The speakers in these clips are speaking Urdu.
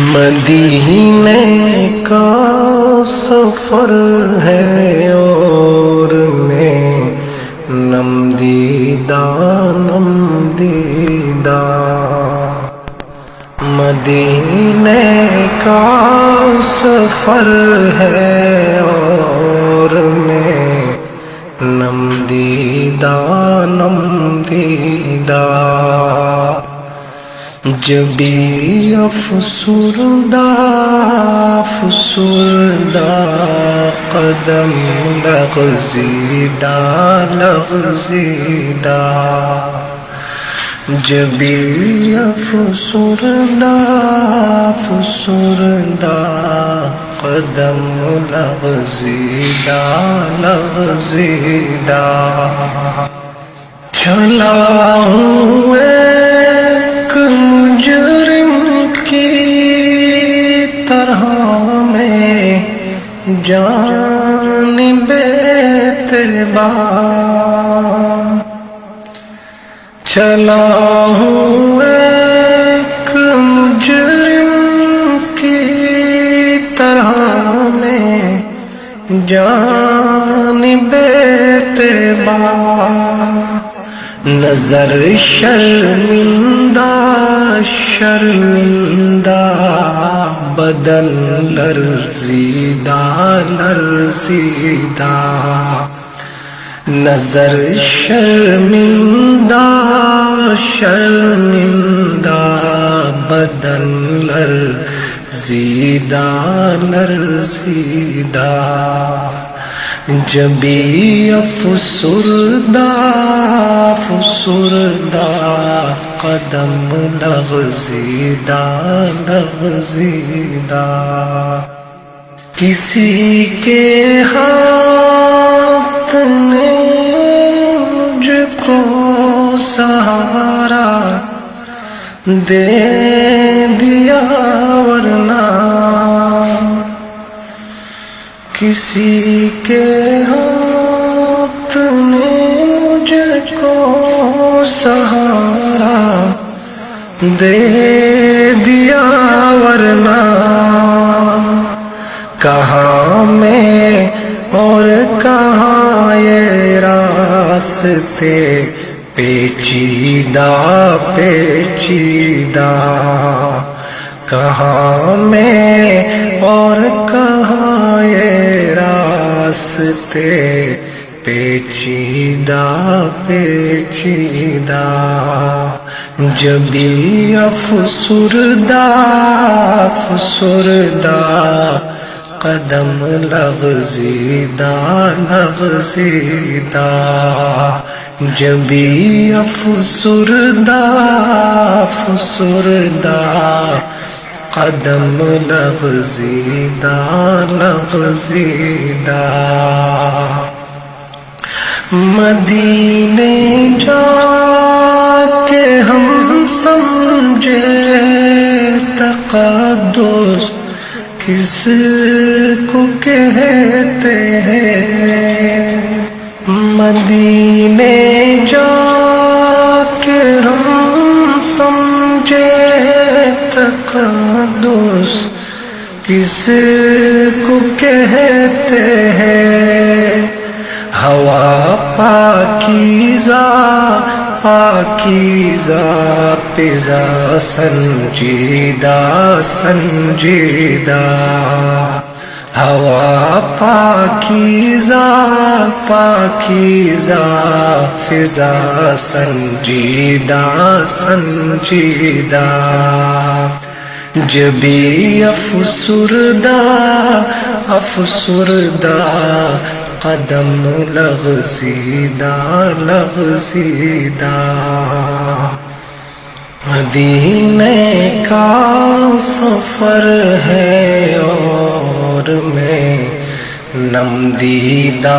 مدینے کا سفر ہے اور میں نم دیدہ مدینے کا سفر ہے اور میں نم دیدہ جبی افسردہ قدم لغزیدہ جبی افسردہ قدم لغزیدہ چلا ہوں ایک مجرم کی طرح میں جانب اعتبار چلا ہوں ایک مجرم کی طرح میں جانب اعتبار نظر شرمندہ بدن لرزیدہ نظر شرمندہ بدن لرزیدہ جبی افسردہ قدم لغزیدہ کسی کے ہاتھ نے مجھ کو سہارا دے دیا ورنہ کسی کے ہاتھ نے مجھ کو سہارا دے دیا ورنہ کہاں میں اور کہاں یہ راستے پیچیدہ کہاں میں اور کہاں یہ راستے پیچیدہ جبی افسردہ قدم لغزیدہ جبی افسردہ قدم لغزیدہ مدینے جا کے ہم سمجھے تقدس کس کو کہتے ہیں مدینے جا کے ہم سمجھے تقدس کس کو کہتے ہیں ہوا پاکیزہ فضا سنجیدہ ہوا پاکیزہ فضا سنجیدہ جبی افسردہ قدم لغزیدہ مدینے کا سفر ہے اور میں نم دیدہ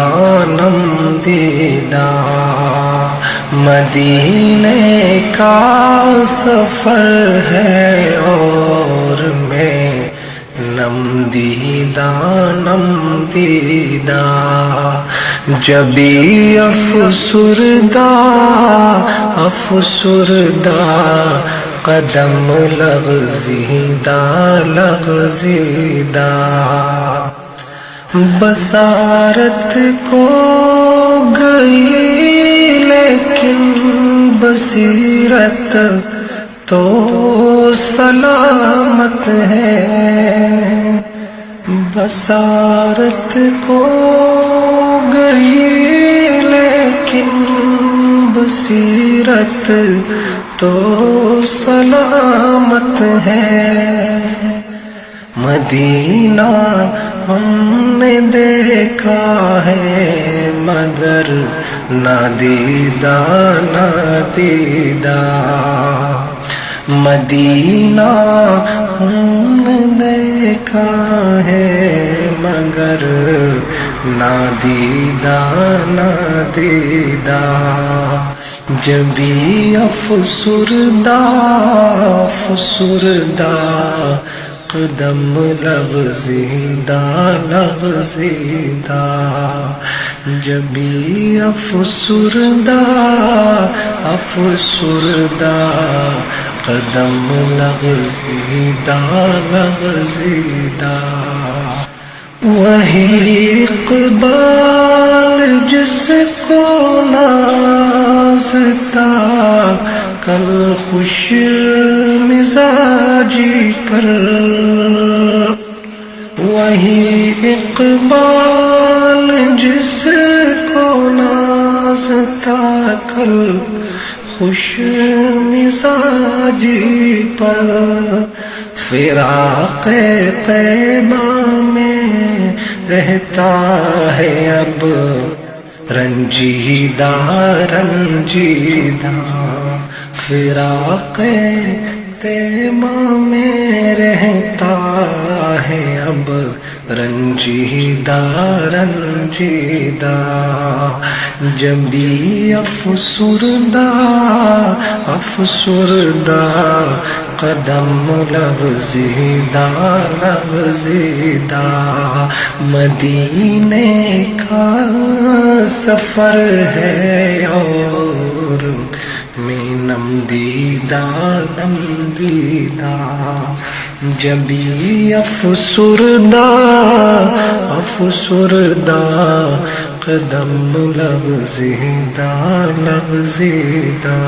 مدینے کا سفر ہے اور میں نم دیدہ جبی افسردہ قدم لغزیدہ لغزیدہ، بصارت کو گئی لیکن بصیرت تو سلامت ہے، بصارت کو گئی لیکن بصیرت تو سلامت ہے۔ مدینہ ہم نے دیکھا ہے مگر نادیدہ نادیدہ، مدینہ ہم نے دیکھا ہے مگر نادیدہ نادیدہ، جبھی افسردہ افسردہ، قدم لغزیدہ لغزیدہ، جبھی افسردہ افسردہ، قدم لغزیدہ لغزیدہ، وہی اقبال جس کو ناز تھا کل خوش مزاجی پر، وہی اقبال جس کو ناز تھا کل خوش مزاجی پر، فراق طیبہ میں رہتا ہے اب رنجیدہ رنجیدہ، فراق طیبہ میں رہتا ہے اب رنجیدہ رنجیدہ، جبھی افسردہ افسردہ، قدم لغزیدہ لغزیدہ، مدینے کا سفر ہے اور میں نمدیدہ نمدیدہ، جبھی افسردہ افسردہ، قدم لغزیدہ لغزیدہ۔